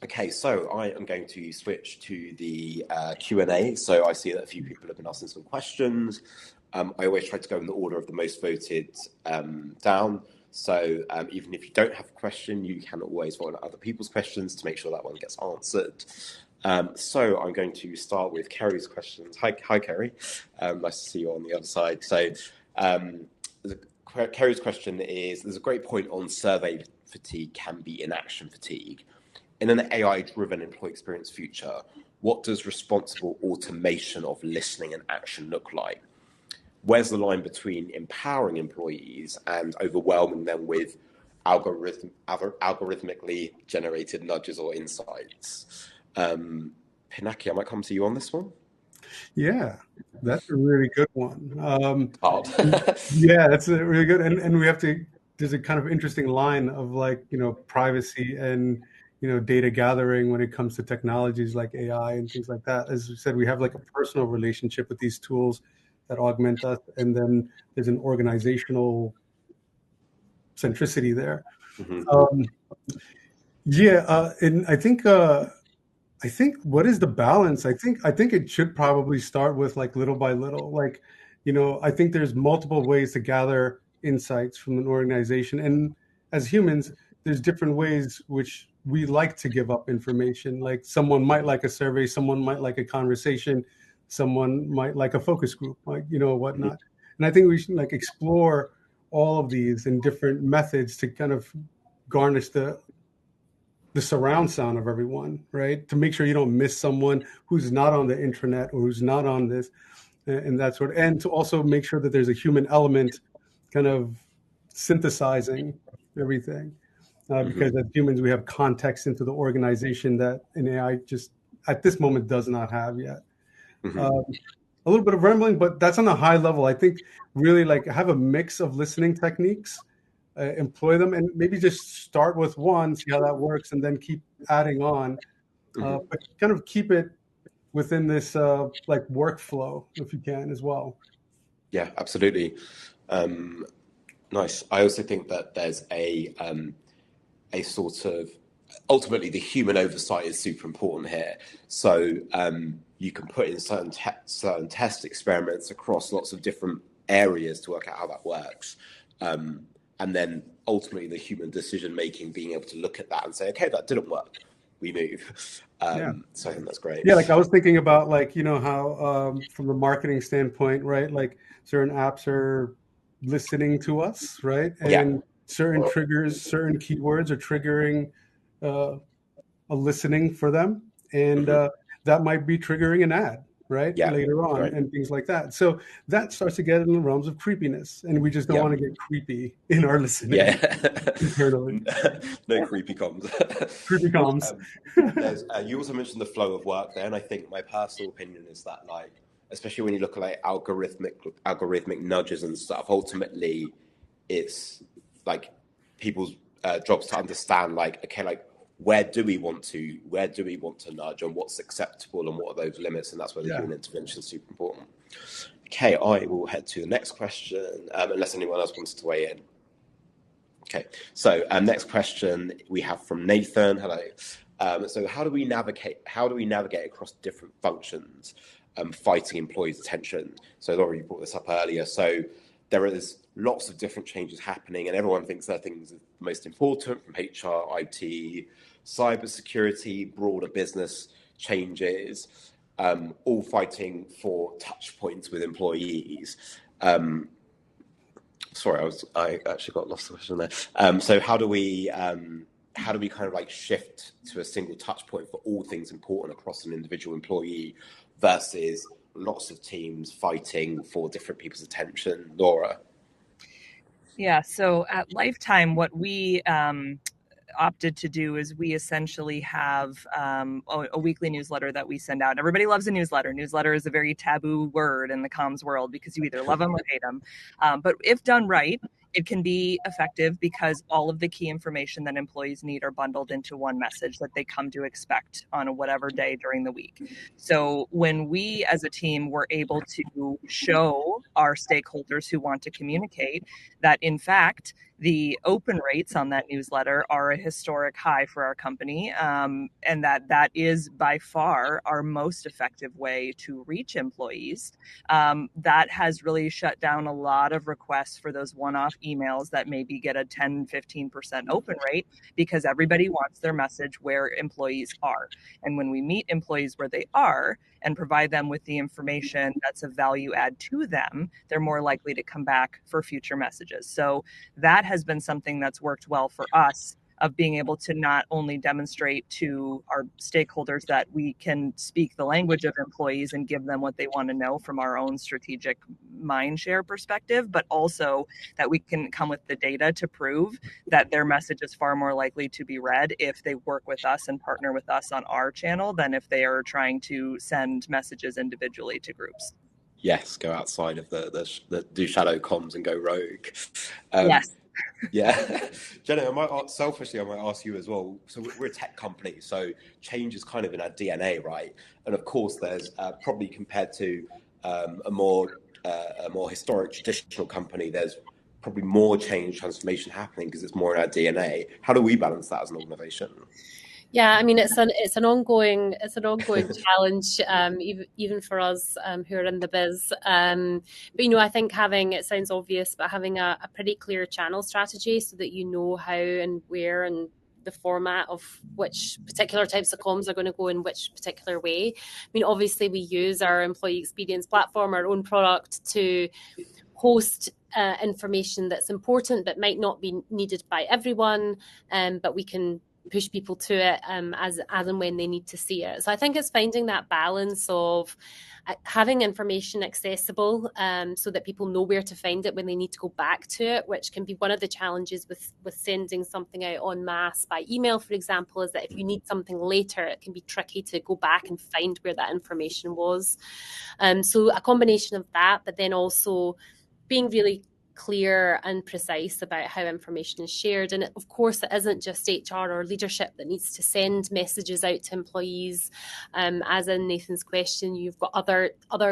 Okay, so I am going to switch to the Q&A. So I see that a few people have been asking some questions. I always try to go in the order of the most voted down. So even if you don't have a question, you can always vote on other people's questions to make sure that one gets answered. So I'm going to start with Kerry's questions. Hi, Kerry. Nice to see you on the other side. So Kerry's question is, there's a great point on survey fatigue can be inaction fatigue. In an AI-driven employee experience future, what does responsible automation of listening and action look like? Where's the line between empowering employees and overwhelming them with algorithmically generated nudges or insights? Pinaki, I might come to you on this one. Yeah, that's a really good one. Hard. Yeah, that's a really good. And we have to, there's a kind of interesting line of like, privacy and, data gathering when it comes to technologies like AI and things like that. As we said, we have like a personal relationship with these tools that augment us, and then there's an organizational centricity there. Mm-hmm. And I think what is the balance? I think it should probably start with like little by little. Like, I think there's multiple ways to gather insights from an organization, and as humans, there's different ways which we like to give up information. Like someone might like a survey, someone might like a conversation, someone might like a focus group, like, whatnot. And I think we should like explore all of these in different methods to kind of garnish the surround sound of everyone, right? To make sure you don't miss someone who's not on the intranet or who's not on this and that sort of, and to also make sure that there's a human element kind of synthesizing everything. Because as humans, we have context into the organization that an AI just at this moment does not have yet. Mm-hmm. A little bit of rambling, but that's on a high level. I think really like have a mix of listening techniques, employ them, and maybe just start with one, see how that works, and then keep adding on. But kind of keep it within this like workflow if you can as well. Yeah, absolutely. Nice. I also think that there's a sort of, ultimately the human oversight is super important here. So you can put in certain test experiments across lots of different areas to work out how that works. And then ultimately the human decision making, being able to look at that and say, okay, that didn't work, we move. So I think that's great. Yeah, like I was thinking about, like, you know, how from the marketing standpoint, right, like certain apps are listening to us, right, and certain triggers, certain keywords are triggering a listening for them, and that might be triggering an ad, right, later on, and things like that. So that starts to get in the realms of creepiness, and we just don't want to get creepy in our listening internally. No creepy comms. Creepy comms. You also mentioned the flow of work there, and I think my personal opinion is that, like, especially when you look at like algorithmic nudges and stuff, ultimately it's like people's jobs to understand, like, okay, like, where do we want to nudge, and what's acceptable, and what are those limits, and that's where the human intervention is super important. Okay, I will head to the next question, unless anyone else wants to weigh in. Okay, so next question we have from Nathan. Hello. So how do we navigate across different functions, fighting employees' attention? So Laura, you brought this up earlier. So there is lots of different changes happening, and everyone thinks their things are most important, from HR, IT, cybersecurity, broader business changes, all fighting for touch points with employees. Sorry, I actually got lost in the question there. So how do we kind of like shift to a single touch point for all things important across an individual employee versus lots of teams fighting for different people's attention? Laura? Yeah, so at Lifetime, what we opted to do is we essentially have a weekly newsletter that we send out. Everybody loves a newsletter. Newsletter is a very taboo word in the comms world because you either love them or hate them. But if done right, it can be effective because all of the key information that employees need are bundled into one message that they come to expect on a whatever day during the week. So when we as a team were able to show our stakeholders who want to communicate that, in fact, the open rates on that newsletter are a historic high for our company, and that is by far our most effective way to reach employees. That has really shut down a lot of requests for those one-off emails that maybe get a 10-15% open rate, because everybody wants their message where employees are. And when we meet employees where they are and provide them with the information that's of value add to them, they're more likely to come back for future messages. So that has been something that's worked well for us, of being able to not only demonstrate to our stakeholders that we can speak the language of employees and give them what they want to know from our own strategic mind share perspective, but also that we can come with the data to prove that their message is far more likely to be read if they work with us and partner with us on our channel than if they are trying to send messages individually to groups. Yes, go outside of the do shadow comms and go rogue. Yes. Yeah. Jenna, selfishly, I might ask you as well. So we're a tech company, so change is kind of in our DNA, right? And of course, there's probably, compared to a more historic, traditional company, there's probably more change, transformation happening because it's more in our DNA. How do we balance that as an organization? Yeah, I mean, it's an ongoing challenge, even for us who are in the biz. But I think it sounds obvious, but having a pretty clear channel strategy so that you know how and where and the format of which particular types of comms are going to go in which particular way. I mean, obviously we use our employee experience platform, our own product, to host information that's important but might not be needed by everyone, but we can push people to it as and when they need to see it. So I think it's finding that balance of having information accessible so that people know where to find it when they need to go back to it, which can be one of the challenges with sending something out en masse by email, for example, is that if you need something later, it can be tricky to go back and find where that information was. So a combination of that, but then also being really clear and precise about how information is shared. And of course, it isn't just HR or leadership that needs to send messages out to employees. As in Nathan's question, you've got other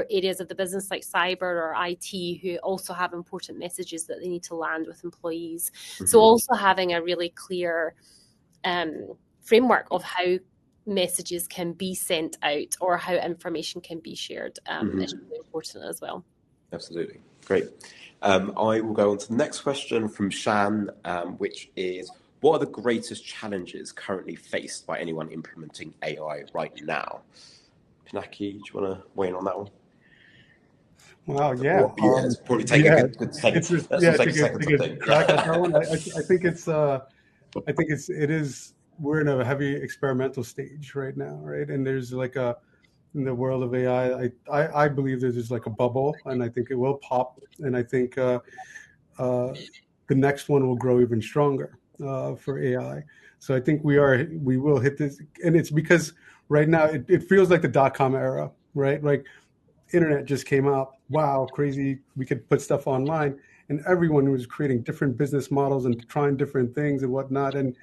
areas of the business like cyber or IT who also have important messages that they need to land with employees. Mm-hmm. So also having a really clear framework of how messages can be sent out or how information can be shared is really important as well. Absolutely. Great. I will go on to the next question from Shan, which is, what are the greatest challenges currently faced by anyone implementing AI right now? Pinaki, do you want to weigh in on that one? Wow, yeah. It's probably take a good second. Take a second to think. Crack at that one. I think we're in a heavy experimental stage right now, right? And there's like in the world of AI, I believe there's just like a bubble, and I think it will pop, and I think the next one will grow even stronger for AI. So I think we will hit this, and it's because right now it feels like the .com era, right? Like internet just came out. Wow, crazy! We could put stuff online, and everyone was creating different business models and trying different things and whatnot, and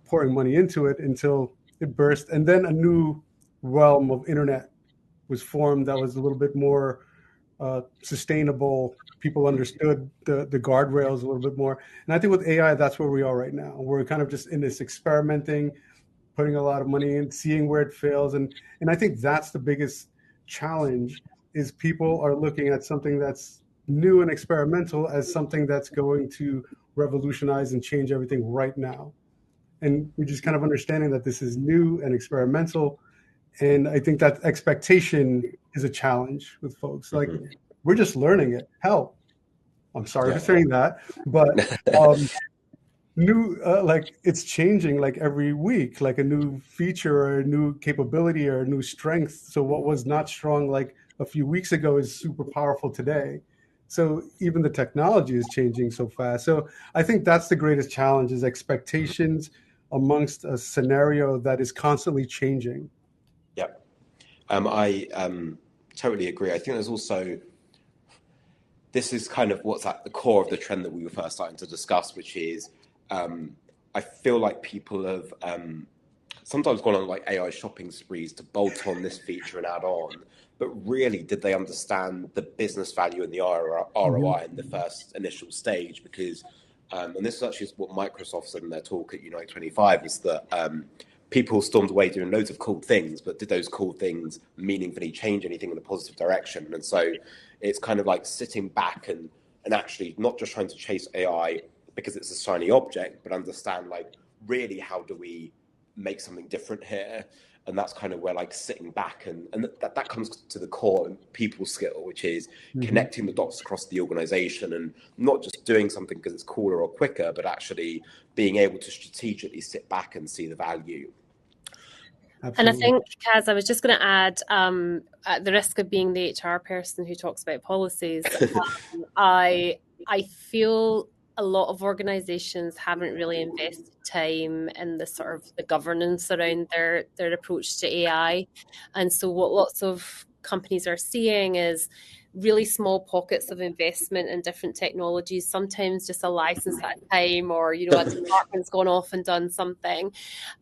pouring money into it until it burst, and then a new realm of internet was formed that was a little bit more sustainable. People understood the guardrails a little bit more, and I think with AI, that's where we are right now. We're kind of just in this experimenting, putting a lot of money in, seeing where it fails, and I think that's the biggest challenge. Is people are looking at something that's new and experimental as something that's going to revolutionize and change everything right now. And we're just kind of understanding that this is new and experimental. And I think that expectation is a challenge with folks. Like, we're just learning it. Hell, I'm sorry for saying that, but like it's changing like every week, like a new feature or a new capability or a new strength. So what was not strong like a few weeks ago is super powerful today. So even the technology is changing so fast. So I think that's the greatest challenge, is expectations amongst a scenario that is constantly changing. Yep. I totally agree. I think there's also, this is kind of what's at the core of the trend that we were first starting to discuss, which is I feel like people have sometimes gone on like AI shopping sprees to bolt on this feature and add on, but really, did they understand the business value and the ROI in the first initial stage? Because, and this is actually what Microsoft said in their talk at Unite 25, is that people stormed away doing loads of cool things, but did those cool things meaningfully change anything in a positive direction? And so it's kind of like sitting back and actually not just trying to chase AI because it's a shiny object, but understand like, really, how do we make something different here? And that's kind of where like sitting back and that comes to the core people skill, which is connecting the dots across the organization and not just doing something because it's cooler or quicker, but actually being able to strategically sit back and see the value. Absolutely. And I think, Kaz, I was just going to add, at the risk of being the HR person who talks about policies, I feel a lot of organizations haven't really invested time in the sort of the governance around their approach to AI. And so what lots of companies are seeing is really small pockets of investment in different technologies, sometimes just a license at a time, or, you know, a department's gone off and done something.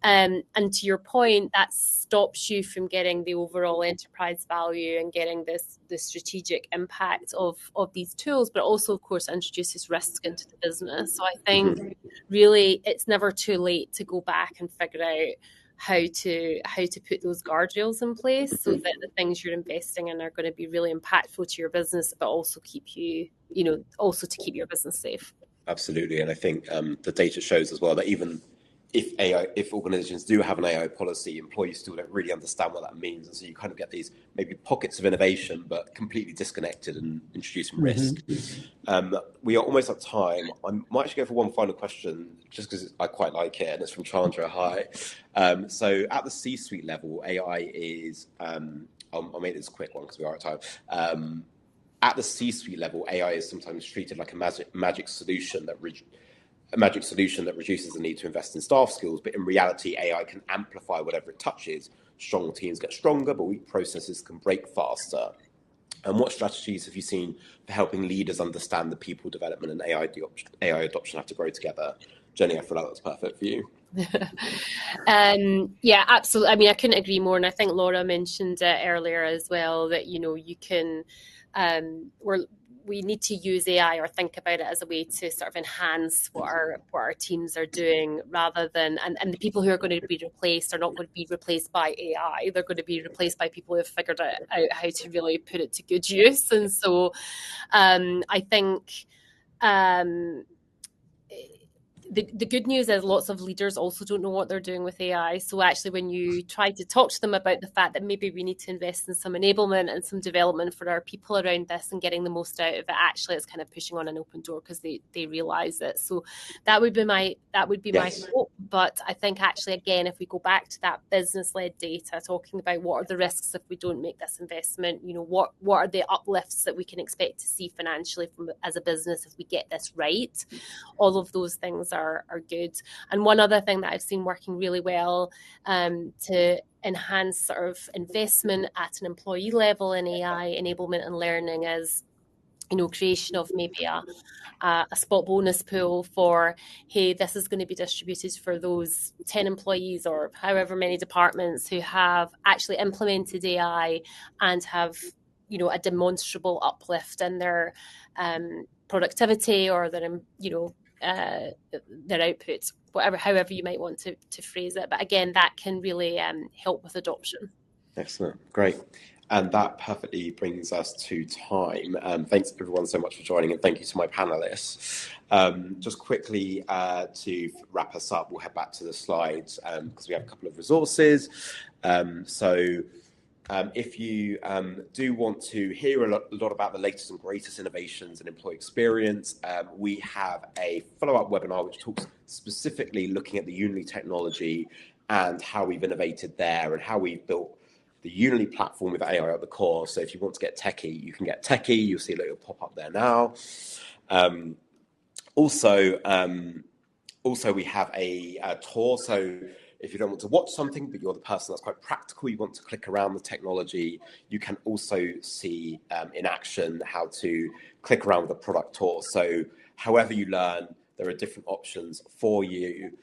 And to your point, that stops you from getting the overall enterprise value and getting the strategic impact of these tools, but also, of course, introduces risk into the business. So I think really it's never too late to go back and figure out how to put those guardrails in place so that the things you're investing in are going to be really impactful to your business, but also keep also to keep your business safe. Absolutely. And I think the data shows as well that even if organizations do have an AI policy, employees still don't really understand what that means. And so you kind of get these maybe pockets of innovation, but completely disconnected and introducing risk. We are almost at time. I might actually go for one final question, just because I quite like it, and it's from Chandra. Hi. So at the C-suite level, AI is, I'll make this a quick one because we are at time. At the C-suite level, AI is sometimes treated like a magic solution that reduces the need to invest in staff skills, but in reality, AI can amplify whatever it touches. Strong teams get stronger, but weak processes can break faster. And what strategies have you seen for helping leaders understand the people development and AI adoption have to grow together? Jenny, I feel like that's perfect for you. Yeah, absolutely. I mean, I couldn't agree more. And I think Laura mentioned it earlier as well, that, you know, you can, we need to use AI or think about it as a way to sort of enhance what our teams are doing, rather than, and the people who are going to be replaced are not going to be replaced by AI. They're going to be replaced by people who have figured out how to really put it to good use. And so I think the good news is lots of leaders also don't know what they're doing with AI. So actually, when you try to talk to them about the fact that maybe we need to invest in some enablement and some development for our people around this and getting the most out of it, actually it's kind of pushing on an open door because they realize it. So that would be my hope. But I think actually, again, if we go back to that business-led data, talking about what are the risks if we don't make this investment, what are the uplifts that we can expect to see financially as a business if we get this right, all of those things are good. And one other thing that I've seen working really well to enhance sort of investment at an employee level in AI enablement and learning is, creation of maybe a spot bonus pool for, hey, this is going to be distributed for those 10 employees or however many departments who have actually implemented AI and have, a demonstrable uplift in their productivity or their, their outputs, however you might want to phrase it. But again, that can really help with adoption. Excellent, great. And that perfectly brings us to time. Thanks everyone so much for joining, and thank you to my panelists. Just quickly to wrap us up, we'll head back to the slides because we have a couple of resources. If you do want to hear a lot about the latest and greatest innovations in employee experience, we have a follow-up webinar which talks specifically looking at the Unily technology and how we've innovated there and how we've built the Unily platform with AI at the core. So if you want to get techie, you can get techie. You'll see a little pop up there now. Also, we have a tour. So if you don't want to watch something, but you're the person that's quite practical, you want to click around the technology, you can also see in action how to click around with the product tour. So however you learn, there are different options for you.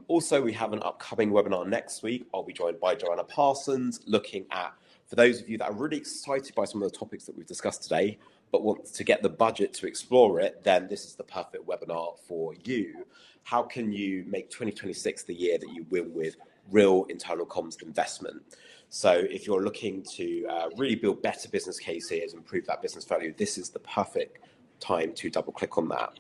Also, we have an upcoming webinar next week. I'll be joined by Joanna Parsons, looking at, for those of you that are really excited by some of the topics that we've discussed today, but want to get the budget to explore it, then this is the perfect webinar for you. How can you make 2026 the year that you win with real internal comms investment? So if you're looking to really build better business cases, improve that business value, this is the perfect time to double click on that.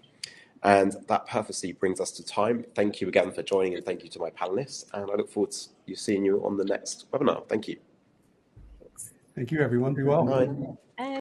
And that perfectly brings us to time. Thank you again for joining, and thank you to my panelists. And I look forward to seeing you on the next webinar. Thank you. Thank you, everyone. Be well. Bye.